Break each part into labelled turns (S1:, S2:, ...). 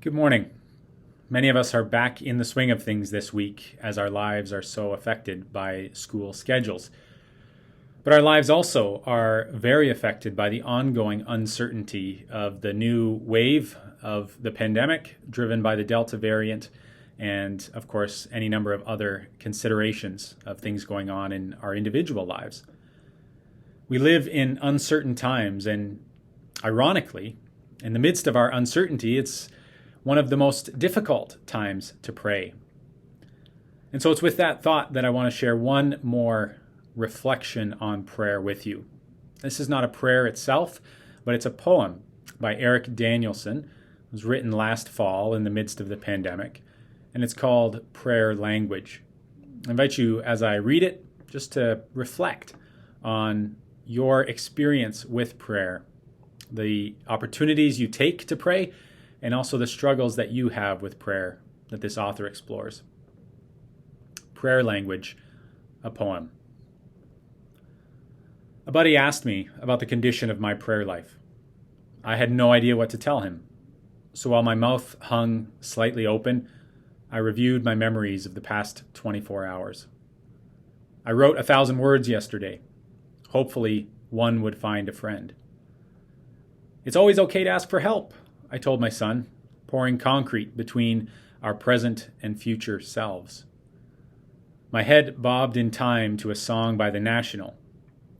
S1: Good morning. Many of us are back in the swing of things this week as our lives are so affected by school schedules. But our lives also are very affected by the ongoing uncertainty of the new wave of the pandemic driven by the Delta variant and, of course, any number of other considerations of things going on in our individual lives. We live in uncertain times, and ironically, in the midst of our uncertainty, it's one of the most difficult times to pray. And so it's with that thought that I want to share one more reflection on prayer with you. This is not a prayer itself, but it's a poem by Aarik Danielson. It was written last fall in the midst of the pandemic, and it's called Prayer Language. I invite you, as I read it, just to reflect on your experience with prayer, the opportunities you take to pray, and also the struggles that you have with prayer that this author explores. Prayer Language, a poem. A buddy asked me about the condition of my prayer life. I had no idea what to tell him. So while my mouth hung slightly open, I reviewed my memories of the past 24 hours. I wrote 1,000 words yesterday. Hopefully, one would find a friend. It's always okay to ask for help, I told my son, pouring concrete between our present and future selves. My head bobbed in time to a song by the National.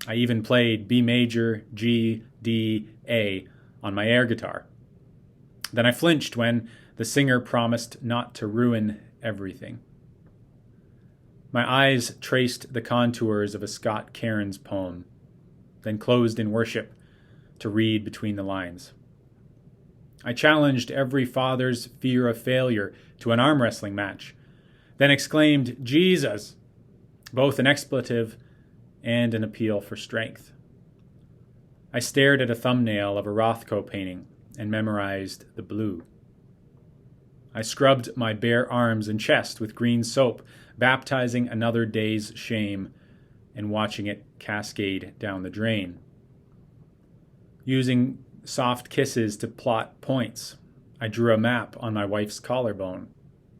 S1: I even played B major, G, D, A on my air guitar. Then I flinched when the singer promised not to ruin everything. My eyes traced the contours of a Scott Cairns poem, then closed in worship to read between the lines. I challenged every father's fear of failure to an arm wrestling match, then exclaimed, "Jesus!" both an expletive and an appeal for strength. I stared at a thumbnail of a Rothko painting and memorized the blue. I scrubbed my bare arms and chest with green soap, baptizing another day's shame and watching it cascade down the drain. Using soft kisses to plot points, I drew a map on my wife's collarbone,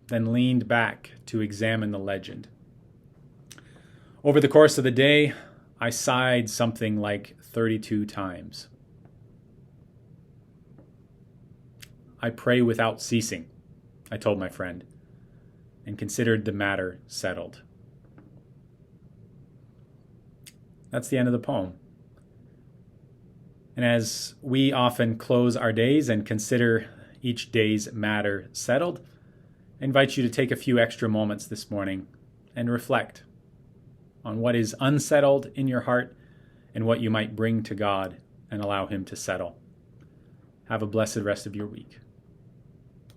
S1: then leaned back to examine the legend. Over the course of the day, I sighed something like 32 times. I pray without ceasing, I told my friend, and considered the matter settled. That's the end of the poem. And as we often close our days and consider each day's matter settled, I invite you to take a few extra moments this morning and reflect on what is unsettled in your heart and what you might bring to God and allow Him to settle. Have a blessed rest of your week.